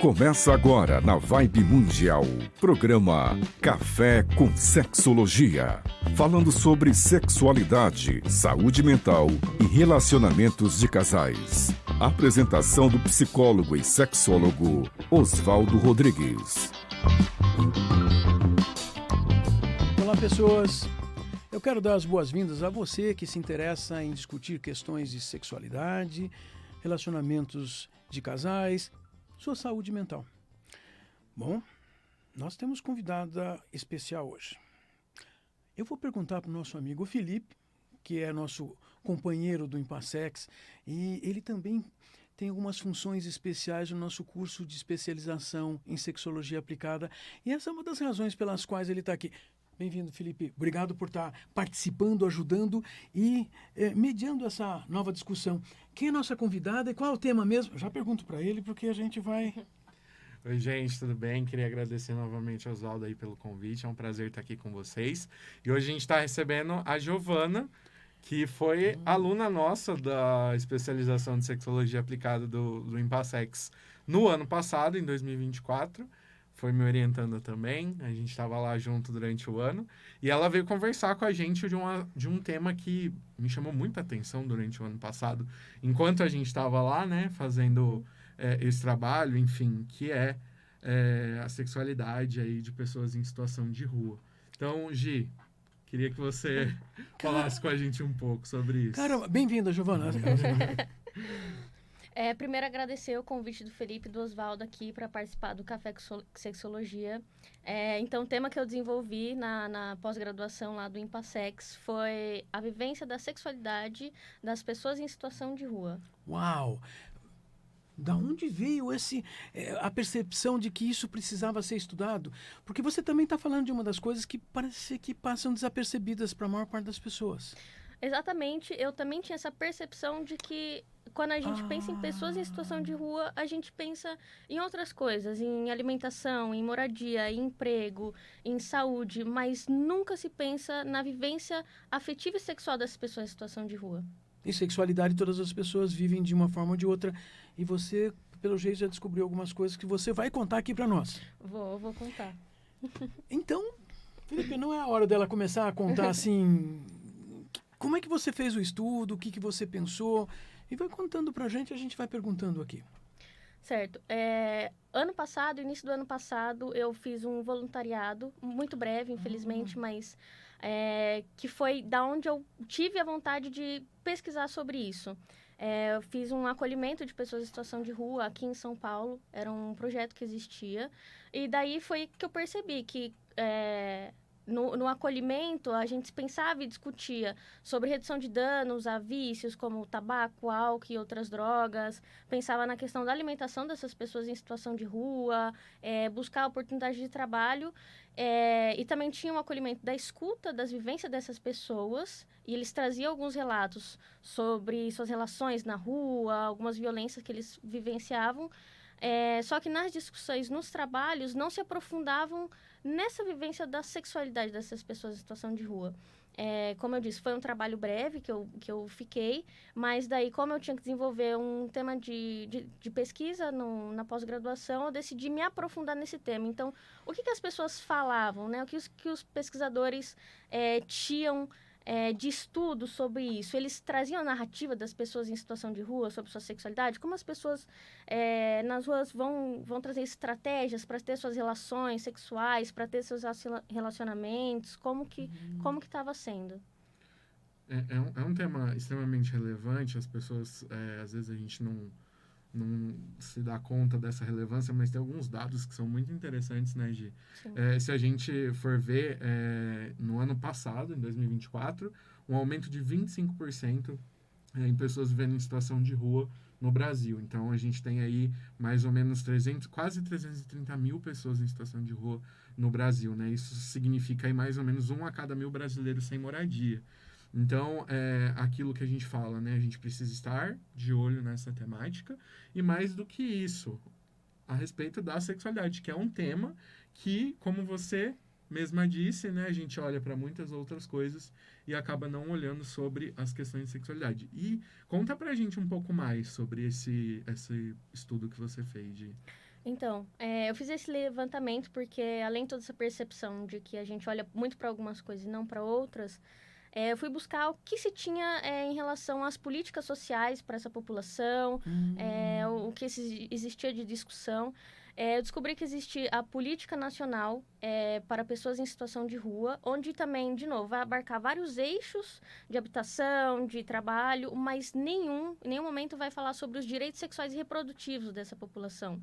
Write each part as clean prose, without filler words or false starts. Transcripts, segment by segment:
Começa agora na Vibe Mundial, programa Café com Sexologia. Falando sobre sexualidade, saúde mental e relacionamentos de casais. Apresentação do psicólogo e sexólogo Oswaldo Rodrigues. Olá, pessoas. Eu quero dar as boas-vindas a você que se interessa em discutir questões de sexualidade, relacionamentos de casais, sua saúde mental. Bom, nós temos convidada especial hoje. Eu vou perguntar para o nosso amigo Felipe, que é nosso companheiro do Impassex, e ele também tem algumas funções especiais no nosso curso de especialização em sexologia aplicada, e essa é uma das razões pelas quais ele está aqui. Bem-vindo, Felipe. Obrigado por estar participando, ajudando e mediando essa nova discussão. Quem é a nossa convidada e qual é o tema mesmo? Já pergunto para ele, porque a gente vai... Oi, gente, tudo bem? Queria agradecer novamente ao Oswaldo aí pelo convite. É um prazer estar aqui com vocês. E hoje a gente está recebendo a Giovana, que foi aluna nossa da especialização de sexologia aplicada do Impassex no ano passado, em 2024. Foi me orientando também, a gente estava lá junto durante o ano, e ela veio conversar com a gente de um tema que me chamou muita atenção durante o ano passado, enquanto a gente estava lá, né, fazendo esse trabalho, enfim, que é a sexualidade aí de pessoas em situação de rua. Então, Gi, queria que você falasse com a gente um pouco sobre isso. Cara, bem-vinda, Giovana. Primeiro agradecer o convite do Felipe e do Oswaldo aqui para participar do Café com Sexologia. Então, o tema que eu desenvolvi na pós-graduação lá do Impassex foi a vivência da sexualidade das pessoas em situação de rua. Uau! Da onde veio a percepção de que isso precisava ser estudado? Porque você também está falando de uma das coisas que parece que passam desapercebidas para a maior parte das pessoas. Exatamente, eu também tinha essa percepção de que quando a gente pensa em pessoas em situação de rua, a gente pensa em outras coisas, em alimentação, em moradia, em emprego, em saúde, mas nunca se pensa na vivência afetiva e sexual dessas pessoas em situação de rua. E sexualidade todas as pessoas vivem de uma forma ou de outra, e você, pelo jeito, já descobriu algumas coisas que você vai contar aqui para nós. Vou contar. Então, Felipe, não é a hora dela começar a contar assim... Como é que você fez o estudo? O que você pensou? E vai contando pra gente, a gente vai perguntando aqui. Certo. Ano passado, início do ano passado, eu fiz um voluntariado, muito breve, infelizmente, mas que foi da onde eu tive a vontade de pesquisar sobre isso. Eu fiz um acolhimento de pessoas em situação de rua aqui em São Paulo, era um projeto que existia, e daí foi que eu percebi que... No acolhimento, a gente pensava e discutia sobre redução de danos a vícios como tabaco, álcool e outras drogas. Pensava na questão da alimentação dessas pessoas em situação de rua, buscar oportunidade de trabalho. E também tinha um acolhimento da escuta das vivências dessas pessoas. E eles traziam alguns relatos sobre suas relações na rua, algumas violências que eles vivenciavam. Só que nas discussões, nos trabalhos, não se aprofundavam nessa vivência da sexualidade dessas pessoas em situação de rua. Como eu disse, foi um trabalho breve que eu fiquei, mas daí, como eu tinha que desenvolver um tema de pesquisa na pós-graduação, eu decidi me aprofundar nesse tema. Então, o que as pessoas falavam, né? O que os pesquisadores tinham de estudo sobre isso? Eles traziam a narrativa das pessoas em situação de rua sobre sua sexualidade? Como as pessoas nas ruas vão trazer estratégias para ter suas relações sexuais, para ter seus relacionamentos? Como que estava sendo? É um tema extremamente relevante. As pessoas, às vezes a gente não se dá conta dessa relevância, mas tem alguns dados que são muito interessantes, né, Gi? Se a gente for ver, no ano passado, em 2024, um aumento de 25% em pessoas vivendo em situação de rua no Brasil. Então, a gente tem aí mais ou menos quase 330 mil pessoas em situação de rua no Brasil, né? Isso significa aí mais ou menos 1 a cada 1.000 brasileiros sem moradia. Então, aquilo que a gente fala, né? A gente precisa estar de olho nessa temática e mais do que isso, a respeito da sexualidade, que é um tema que, como você mesma disse, né? A gente olha para muitas outras coisas e acaba não olhando sobre as questões de sexualidade. E conta pra gente um pouco mais sobre esse estudo que você fez, Gi. Então, eu fiz esse levantamento porque, além de toda essa percepção de que a gente olha muito para algumas coisas e não para outras, eu fui buscar o que se tinha em relação às políticas sociais para essa população, o que existia de discussão. Eu descobri que existe a política nacional para pessoas em situação de rua, onde também, de novo, vai abarcar vários eixos de habitação, de trabalho, mas em nenhum momento vai falar sobre os direitos sexuais e reprodutivos dessa população.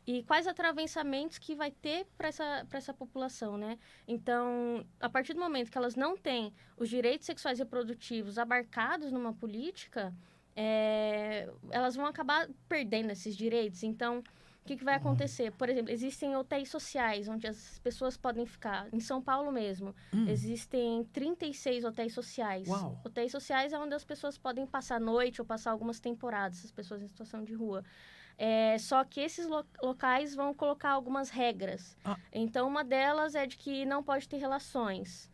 E quais atravessamentos que vai ter para essa população, né? Então, a partir do momento que elas não têm os direitos sexuais e reprodutivos abarcados numa política, elas vão acabar perdendo esses direitos. Então, o que vai acontecer? Por exemplo, existem hotéis sociais, onde as pessoas podem ficar. Em São Paulo mesmo, existem 36 hotéis sociais. Uau. Hotéis sociais é onde as pessoas podem passar a noite ou passar algumas temporadas, as pessoas em situação de rua. Só que esses locais vão colocar algumas regras. Então, uma delas é de que não pode ter relações.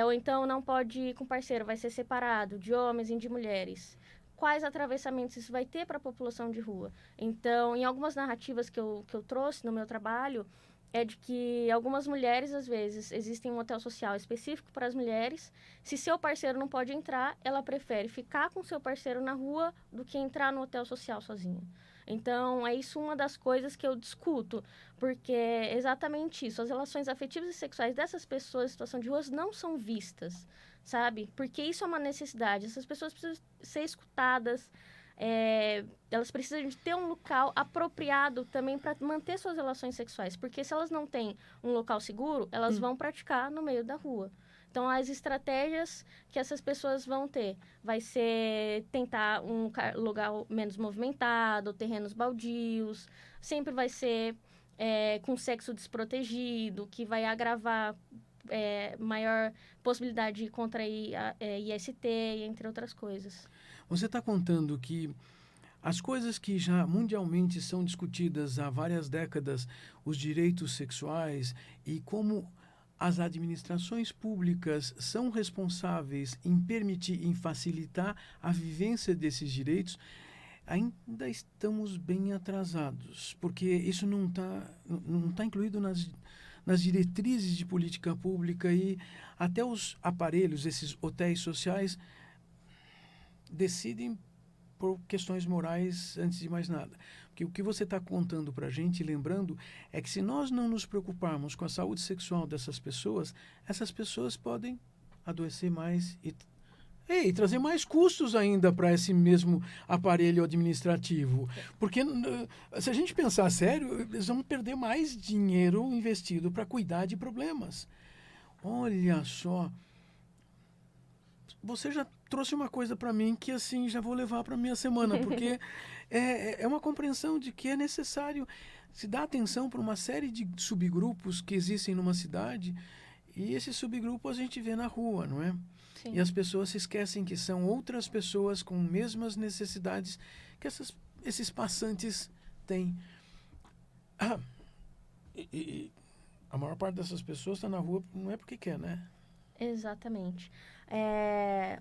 Ou então, não pode ir com parceiro, vai ser separado de homens e de mulheres. Quais atravessamentos isso vai ter para a população de rua? Então, em algumas narrativas que eu trouxe no meu trabalho, é de que algumas mulheres, às vezes, existem um hotel social específico para as mulheres. Se seu parceiro não pode entrar, ela prefere ficar com seu parceiro na rua do que entrar no hotel social sozinha. Então, é isso uma das coisas que eu discuto, porque é exatamente isso. As relações afetivas e sexuais dessas pessoas em situação de rua não são vistas, sabe? Porque isso é uma necessidade. Essas pessoas precisam ser escutadas, elas precisam de ter um local apropriado também para manter suas relações sexuais. Porque se elas não têm um local seguro, elas vão praticar no meio da rua. Então, as estratégias que essas pessoas vão ter vai ser tentar um lugar menos movimentado, terrenos baldios, sempre vai ser com sexo desprotegido, que vai agravar maior possibilidade de contrair IST, entre outras coisas. Você está contando que as coisas que já mundialmente são discutidas há várias décadas, os direitos sexuais e como as administrações públicas são responsáveis em permitir, em facilitar a vivência desses direitos, ainda estamos bem atrasados, porque isso não tá incluído nas diretrizes de política pública e até os aparelhos, esses hotéis sociais, decidem por questões morais antes de mais nada. Porque o que você está contando para a gente, lembrando, é que se nós não nos preocuparmos com a saúde sexual dessas pessoas, essas pessoas podem adoecer mais e trazer mais custos ainda para esse mesmo aparelho administrativo. Porque se a gente pensar sério, eles vão perder mais dinheiro investido para cuidar de problemas. Olha só. Você já trouxe uma coisa para mim que, assim, já vou levar para minha semana, porque é uma compreensão de que é necessário se dar atenção para uma série de subgrupos que existem numa cidade e esse subgrupo a gente vê na rua, não é? Sim. E as pessoas se esquecem que são outras pessoas com mesmas necessidades que esses passantes têm. E a maior parte dessas pessoas está na rua não é porque quer, né? Exatamente.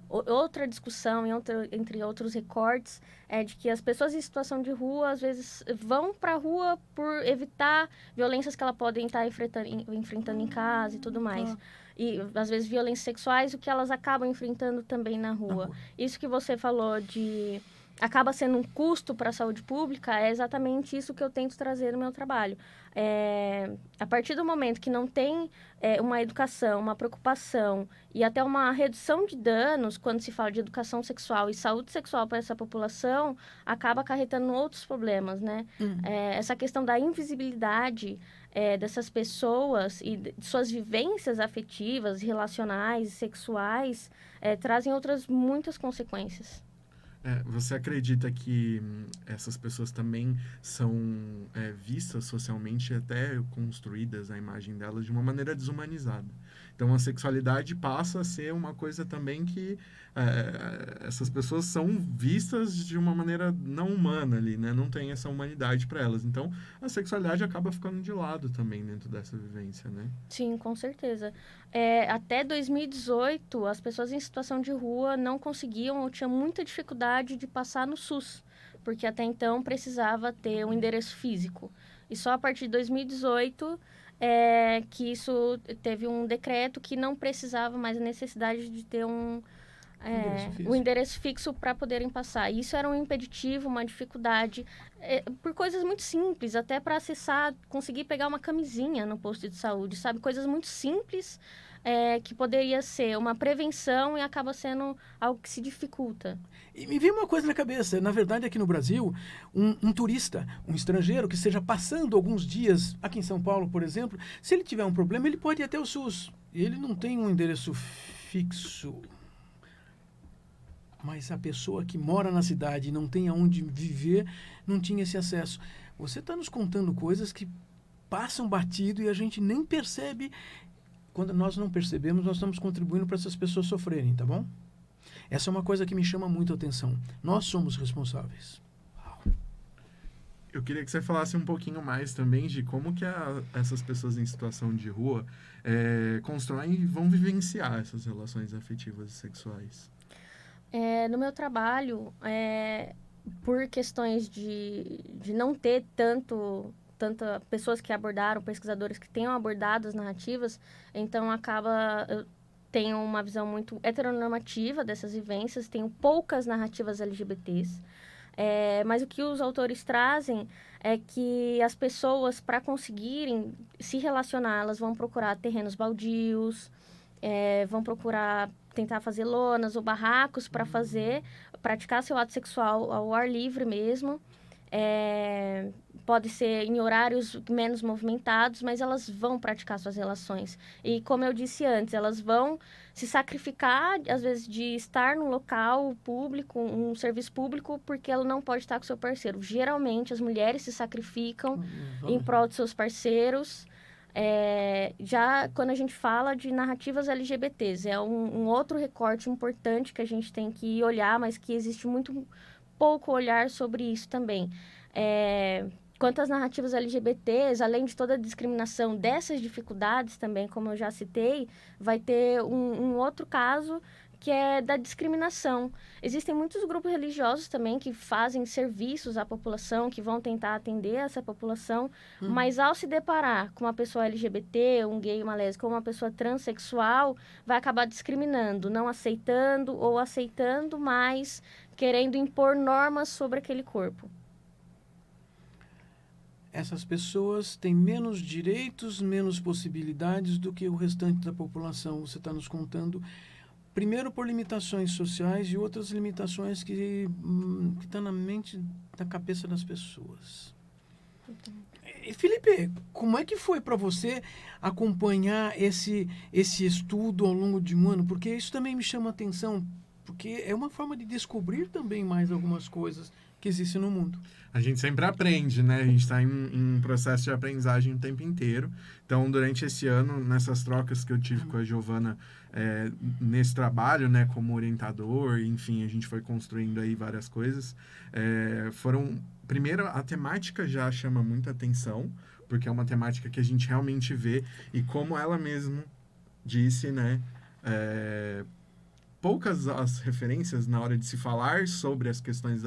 Outra discussão, entre outros recortes, é de que as pessoas em situação de rua, às vezes, vão para a rua por evitar violências que elas podem estar enfrentando em casa e tudo mais. E, às vezes, violências sexuais, o que elas acabam enfrentando também na rua. Isso que você falou de... acaba sendo um custo para a saúde pública, é exatamente isso que eu tento trazer no meu trabalho. A partir do momento que não tem uma educação, uma preocupação e até uma redução de danos, quando se fala de educação sexual e saúde sexual para essa população, acaba acarretando outros problemas, né? Essa questão da invisibilidade dessas pessoas e de suas vivências afetivas, relacionais, sexuais, trazem outras muitas consequências. Você acredita que essas pessoas também são vistas socialmente e até construídas a imagem delas de uma maneira desumanizada? Então, a sexualidade passa a ser uma coisa também que essas pessoas são vistas de uma maneira não humana ali, né? Não tem essa humanidade para elas. Então, a sexualidade acaba ficando de lado também dentro dessa vivência, né? Sim, com certeza. Até 2018, as pessoas em situação de rua não conseguiam ou tinham muita dificuldade de passar no SUS, porque até então precisava ter um endereço físico. E só a partir de 2018 que isso teve um decreto que não precisava mais a necessidade de ter um endereço fixo para poderem passar. Isso era um impeditivo, uma dificuldade, por coisas muito simples, até para acessar, conseguir pegar uma camisinha no posto de saúde, sabe? Coisas muito simples que poderia ser uma prevenção e acaba sendo algo que se dificulta. E me veio uma coisa na cabeça. Na verdade, aqui no Brasil, um turista, um estrangeiro que esteja passando alguns dias aqui em São Paulo, por exemplo, se ele tiver um problema, ele pode ir até o SUS. Ele não tem um endereço fixo. Mas a pessoa que mora na cidade e não tem aonde viver, não tinha esse acesso. Você está nos contando coisas que passam batido e a gente nem percebe. Quando nós não percebemos, nós estamos contribuindo para essas pessoas sofrerem, tá bom? Essa é uma coisa que me chama muito a atenção. Nós somos responsáveis. Eu queria que você falasse um pouquinho mais também de como que essas pessoas em situação de rua constroem e vão vivenciar essas relações afetivas e sexuais. No meu trabalho, por questões de não ter tanta pessoas que abordaram, pesquisadores que tenham abordado as narrativas, então eu tenho uma visão muito heteronormativa dessas vivências, tenho poucas narrativas LGBTs, mas o que os autores trazem é que as pessoas, para conseguirem se relacionar, elas vão procurar terrenos baldios, vão procurar tentar fazer lonas ou barracos para praticar seu ato sexual ao ar livre mesmo. Pode ser em horários menos movimentados, mas elas vão praticar suas relações. E como eu disse antes, elas vão se sacrificar, às vezes, de estar num local público, um serviço público, porque ela não pode estar com seu parceiro. Geralmente, as mulheres se sacrificam em prol de seus parceiros. Já quando a gente fala de narrativas LGBTs, é um outro recorte importante que a gente tem que olhar, mas que existe muito pouco olhar sobre isso também. Quanto às narrativas LGBTs, além de toda a discriminação dessas dificuldades também, como eu já citei, vai ter um outro caso que é da discriminação. Existem muitos grupos religiosos também que fazem serviços à população, que vão tentar atender essa população, mas ao se deparar com uma pessoa LGBT, um gay, uma lésbica ou uma pessoa transexual, vai acabar discriminando, não aceitando ou aceitando, mas querendo impor normas sobre aquele corpo. Essas pessoas têm menos direitos, menos possibilidades do que o restante da população. Você está nos contando, primeiro por limitações sociais e outras limitações que estão na mente, na cabeça das pessoas. E, Felipe, como é que foi para você acompanhar esse estudo ao longo de um ano? Porque isso também me chama a atenção, porque é uma forma de descobrir também mais algumas coisas que existem no mundo. A gente sempre aprende, né? A gente está em um processo de aprendizagem o tempo inteiro. Então, durante esse ano, nessas trocas que eu tive com a Giovana, nesse trabalho, né, como orientador, enfim, a gente foi construindo aí várias coisas. Primeiro, a temática já chama muita atenção, porque é uma temática que a gente realmente vê, e como ela mesma disse, né, poucas as referências na hora de se falar sobre as questões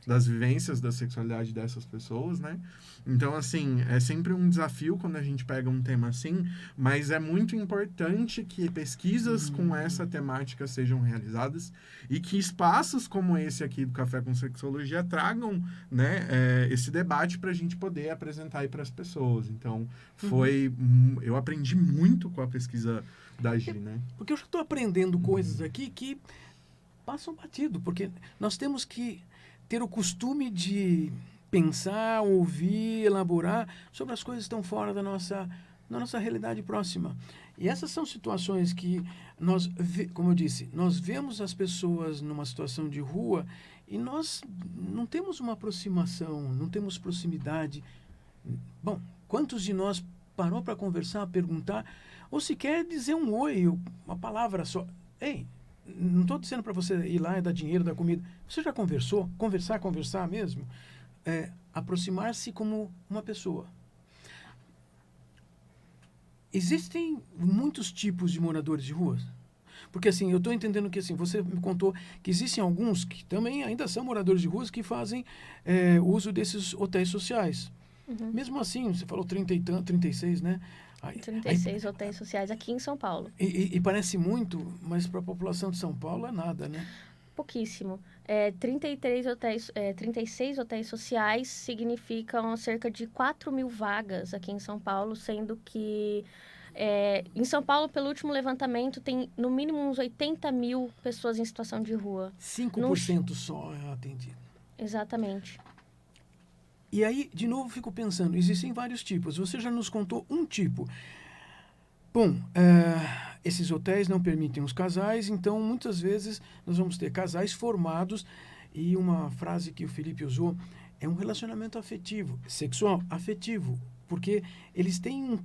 das vivências da sexualidade dessas pessoas, né? Então, assim, é sempre um desafio quando a gente pega um tema assim, mas é muito importante que pesquisas com essa temática sejam realizadas e que espaços como esse aqui do Café com Sexologia tragam, né, esse debate para a gente poder apresentar aí para as pessoas. Então, eu aprendi muito com a pesquisa da Gi, né? Porque eu já estou aprendendo coisas aqui que passam batido, porque nós temos que ter o costume de pensar, ouvir, elaborar sobre as coisas que estão fora da nossa realidade próxima. E essas são situações que como eu disse, nós vemos as pessoas numa situação de rua e nós não temos uma aproximação, não temos proximidade. Bom, quantos de nós parou para conversar, perguntar, ou sequer dizer um oi, uma palavra só. Ei, não estou dizendo para você ir lá e dar dinheiro, dar comida. Você já conversou? Conversar mesmo? Aproximar-se como uma pessoa. Existem muitos tipos de moradores de ruas. Porque, assim, eu estou entendendo que, assim, você me contou que existem alguns que também ainda são moradores de ruas que fazem uso desses hotéis sociais. Mesmo assim, você falou 30 e tanto, 36, né? 36 hotéis sociais aqui em São Paulo. E parece muito, mas para a população de São Paulo é nada, né? Pouquíssimo. 36 hotéis sociais significam cerca de 4 mil vagas aqui em São Paulo, sendo que em São Paulo, pelo último levantamento, tem no mínimo uns 80 mil pessoas em situação de rua. 5% só é atendido. Exatamente. E aí, de novo, fico pensando, existem vários tipos. Você já nos contou um tipo. Bom, esses hotéis não permitem os casais, então muitas vezes nós vamos ter casais formados e uma frase que o Felipe usou é um relacionamento afetivo, sexual, afetivo, porque eles têm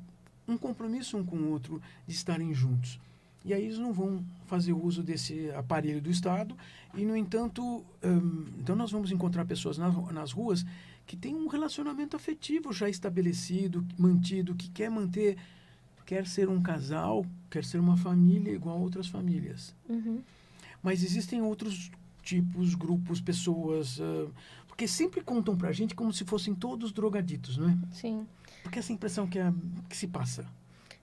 um compromisso um com o outro de estarem juntos. E aí eles não vão fazer uso desse aparelho do Estado e, no entanto, então nós vamos encontrar pessoas nas ruas que têm um relacionamento afetivo já estabelecido, mantido, que quer manter, quer ser um casal, quer ser uma família igual a outras famílias. Mas existem outros tipos, grupos, pessoas, porque sempre contam pra gente como se fossem todos drogaditos, não é? Sim. Porque essa impressão que se passa.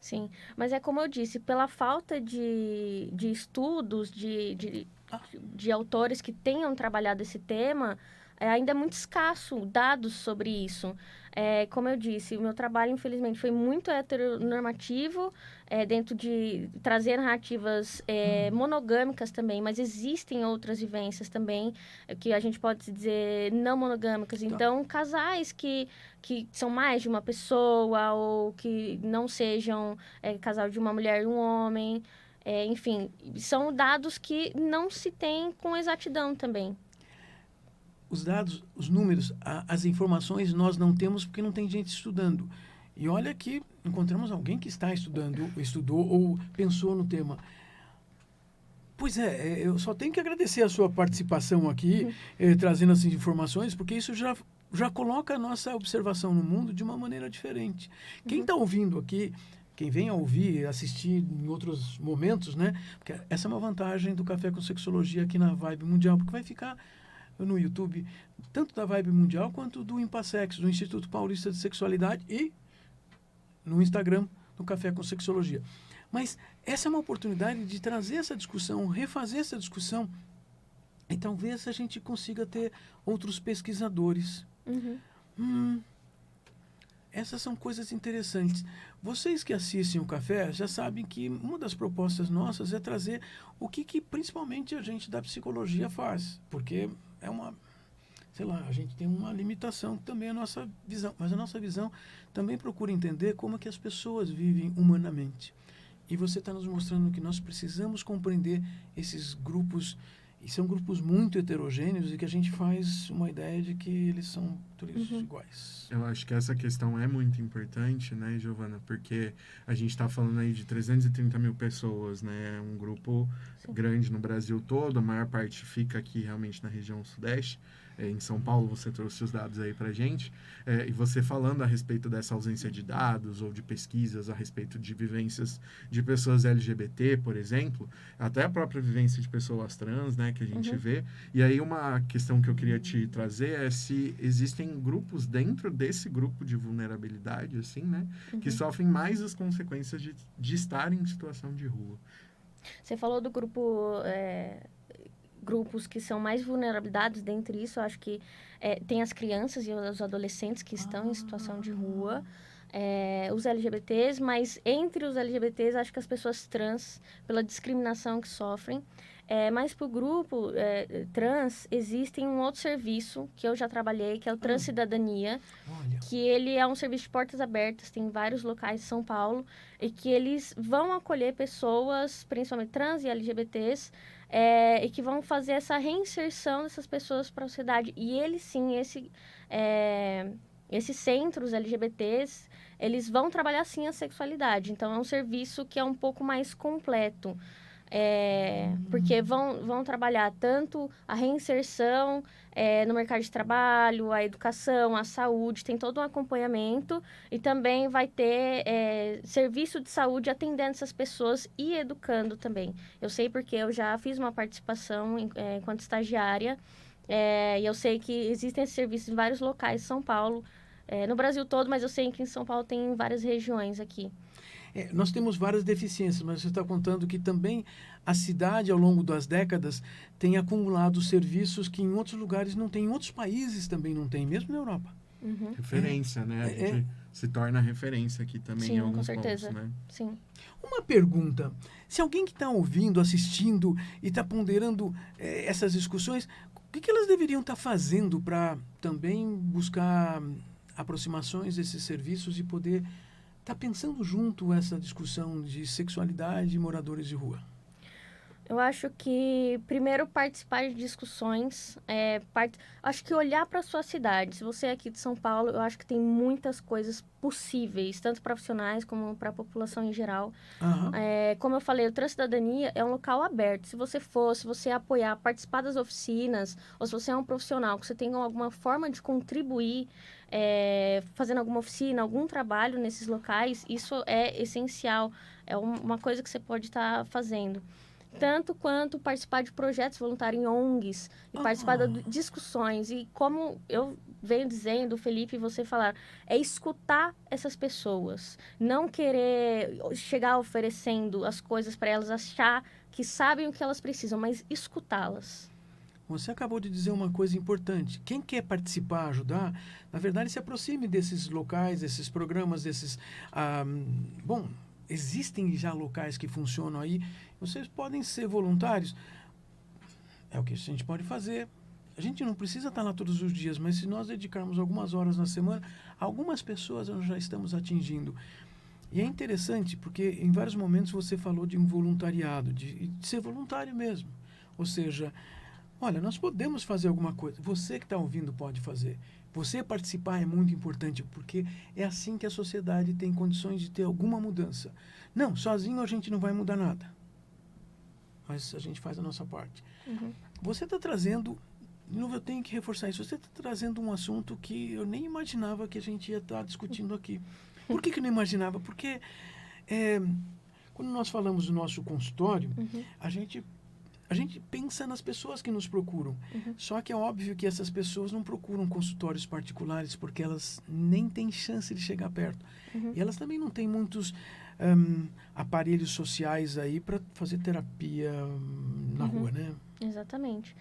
Sim, mas é como eu disse, pela falta de estudos, de autores que tenham trabalhado esse tema, ainda é muito escasso dados sobre isso. Como eu disse, o meu trabalho, infelizmente, foi muito heteronormativo, dentro de trazer narrativas monogâmicas também, mas existem outras vivências também, que a gente pode dizer não monogâmicas. Então, casais que são mais de uma pessoa, ou que não sejam casal de uma mulher e um homem, enfim, são dados que não se tem com exatidão também. Os dados, os números, as informações nós não temos porque não tem gente estudando. E olha que encontramos alguém que está estudando, estudou ou pensou no tema. Pois eu só tenho que agradecer a sua participação aqui, trazendo essas informações, porque isso já coloca a nossa observação no mundo de uma maneira diferente. Quem está ouvindo aqui, quem vem a ouvir, assistir em outros momentos, né? Porque essa é uma vantagem do Café com Sexologia aqui na Vibe Mundial, porque vai ficar no YouTube, tanto da Vibe Mundial quanto do Impassex, do Instituto Paulista de Sexualidade, e no Instagram do Café com Sexologia. Mas essa é uma oportunidade de trazer essa discussão, refazer essa discussão, e talvez a gente consiga ter outros pesquisadores. Essas são coisas interessantes. Vocês que assistem o Café já sabem que uma das propostas nossas é trazer o que principalmente a gente da psicologia faz, porque a gente tem uma limitação também a nossa visão, mas a nossa visão também procura entender como é que as pessoas vivem humanamente. E você está nos mostrando que nós precisamos compreender esses grupos, e são grupos muito heterogêneos, e que a gente faz uma ideia de que eles são todos iguais. Eu acho que essa questão é muito importante, né, Giovana? Porque a gente está falando aí de 330 mil pessoas, né? É um grupo grande no Brasil todo, a maior parte fica aqui realmente na região sudeste. Em São Paulo, você trouxe os dados aí para a gente, e você falando a respeito dessa ausência de dados ou de pesquisas a respeito de vivências de pessoas LGBT, por exemplo, até a própria vivência de pessoas trans, né, que a gente vê. E aí uma questão que eu queria te trazer é se existem grupos dentro desse grupo de vulnerabilidade, assim, né, que sofrem mais as consequências de estar em situação de rua. Você falou do grupos que são mais vulnerabilidades. Dentre isso, eu acho que tem as crianças e os adolescentes que estão em situação de rua, os LGBTs, mas entre os LGBTs, acho que as pessoas trans, pela discriminação que sofrem. Mas para o grupo trans, existe um outro serviço que eu já trabalhei, que é o Transcidadania, que ele é um serviço de portas abertas, tem em vários locais de São Paulo, e que eles vão acolher pessoas, principalmente trans e LGBTs, e que vão fazer essa reinserção dessas pessoas para a sociedade. E eles, sim, esses centros LGBTs, eles vão trabalhar, sim, a sexualidade. Então, é um serviço que é um pouco mais completo. Porque vão trabalhar tanto a reinserção, no mercado de trabalho, a educação, a saúde, tem todo um acompanhamento e também vai ter serviço de saúde atendendo essas pessoas e educando também. Eu sei porque eu já fiz uma participação enquanto estagiária e eu sei que existem esses serviços em vários locais em São Paulo, no Brasil todo, mas eu sei que em São Paulo tem várias regiões aqui. Nós temos várias deficiências, mas você está contando que também a cidade, ao longo das décadas, tem acumulado serviços que em outros lugares não tem, em outros países também não tem, mesmo na Europa. Uhum. Referência, né? A gente se torna referência aqui também em alguns com certeza. pontos, né? Sim. Uma pergunta, se alguém que está ouvindo, assistindo e está ponderando essas discussões, o que elas deveriam estar fazendo para também buscar aproximações desses serviços e poder estar pensando junto essa discussão de sexualidade e moradores de rua? Eu acho que, primeiro, participar de discussões, acho que olhar para a sua cidade. Se você é aqui de São Paulo, eu acho que tem muitas coisas possíveis, tanto profissionais como para a população em geral. Aham. Como eu falei, o Transcidadania é um local aberto. Se você apoiar, participar das oficinas, ou se você é um profissional, que você tenha alguma forma de contribuir, fazendo alguma oficina, algum trabalho nesses locais, isso é essencial. É uma coisa que você pode estar fazendo. Tanto quanto participar de projetos voluntários em ONGs e participar de discussões. E como eu venho dizendo, Felipe e você falaram, é escutar essas pessoas. Não querer chegar oferecendo as coisas para elas, achar que sabem o que elas precisam, mas escutá-las. Você acabou de dizer uma coisa importante. Quem quer participar, ajudar, na verdade, se aproxime desses locais, desses programas, existem já locais que funcionam aí. Vocês podem ser voluntários. É o que a gente pode fazer. A gente não precisa estar lá todos os dias, mas se nós dedicarmos algumas horas na semana, algumas pessoas nós já estamos atingindo. E é interessante, porque em vários momentos você falou de um voluntariado, de ser voluntário mesmo. Ou seja, olha, nós podemos fazer alguma coisa. Você que está ouvindo pode fazer. Você participar é muito importante, porque é assim que a sociedade tem condições de ter alguma mudança. Não, sozinho a gente não vai mudar nada. Mas a gente faz a nossa parte. Uhum. Você está trazendo, de novo eu tenho que reforçar isso, você está trazendo um assunto que eu nem imaginava que a gente ia estar discutindo aqui. Por que eu não imaginava? Porque quando nós falamos do nosso consultório, a gente pensa nas pessoas que nos procuram. Só que é óbvio que essas pessoas não procuram consultórios particulares porque elas nem têm chance de chegar perto. E elas também não têm muitos aparelhos sociais aí para fazer terapia na rua, né? Exatamente.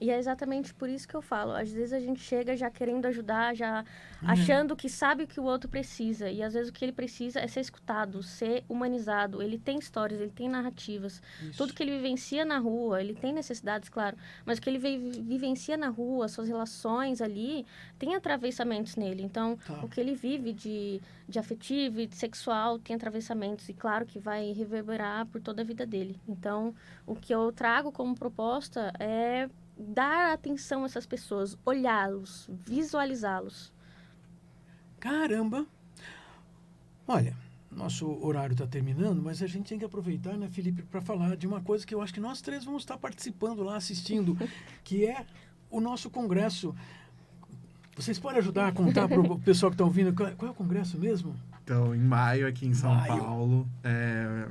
E é exatamente por isso que eu falo. Às vezes a gente chega já querendo ajudar, já achando que sabe o que o outro precisa. E às vezes o que ele precisa é ser escutado, ser humanizado. Ele tem histórias, ele tem narrativas. Isso. Tudo que ele vivencia na rua, ele tem necessidades, claro. Mas o que ele vivencia na rua, suas relações ali, tem atravessamentos nele. Então, o que ele vive de afetivo e de sexual tem atravessamentos. E claro que vai reverberar por toda a vida dele. Então, o que eu trago como proposta é dar atenção a essas pessoas, olhá-los, visualizá-los. Caramba! Olha, nosso horário está terminando, mas a gente tem que aproveitar, né, Felipe, para falar de uma coisa que eu acho que nós três vamos estar participando lá, assistindo, que é o nosso congresso. Vocês podem ajudar a contar para o pessoal que está ouvindo qual é o congresso mesmo? Então, em maio, aqui em São Paulo,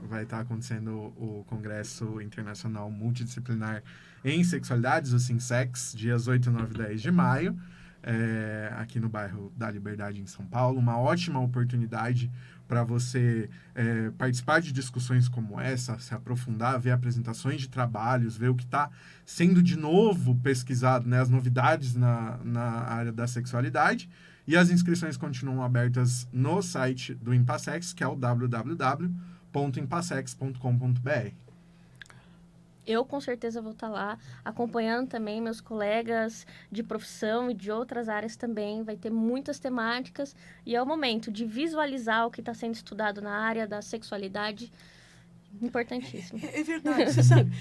vai estar acontecendo o Congresso Internacional Multidisciplinar em Sexualidades, o SINSEX, dias 8, 9 e 10 de maio, aqui no bairro da Liberdade, em São Paulo. Uma ótima oportunidade para você participar de discussões como essa, se aprofundar, ver apresentações de trabalhos, ver o que está sendo de novo pesquisado, né, as novidades na área da sexualidade. E as inscrições continuam abertas no site do Impassex, que é o www.impassex.com.br. Eu, com certeza, vou estar lá, acompanhando também meus colegas de profissão e de outras áreas também. Vai ter muitas temáticas e é o momento de visualizar o que está sendo estudado na área da sexualidade. Importantíssimo. É verdade, você sabe.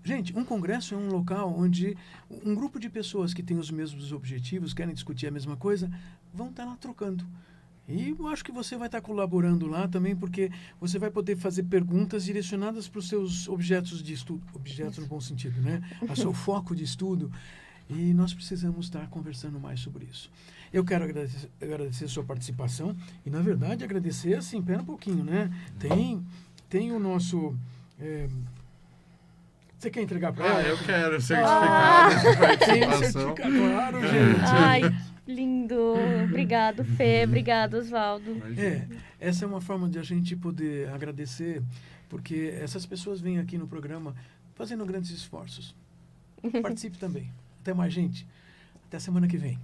Gente, um congresso é um local onde um grupo de pessoas que têm os mesmos objetivos, querem discutir a mesma coisa, vão estar lá trocando. E eu acho que você vai estar colaborando lá também, porque você vai poder fazer perguntas direcionadas para os seus objetos de estudo. Objetos no bom sentido, né? O seu foco de estudo. E nós precisamos estar conversando mais sobre isso. Eu quero agradecer a sua participação. E, na verdade, agradecer, assim, pera um pouquinho, né? Tem o nosso... Você quer entregar para ela? Eu quero certificado de participação. Claro, gente. Ai, lindo. Obrigado, Fê. Obrigado, Oswaldo. Essa é uma forma de a gente poder agradecer, porque essas pessoas vêm aqui no programa fazendo grandes esforços. Participe também. Até mais, gente. Até semana que vem.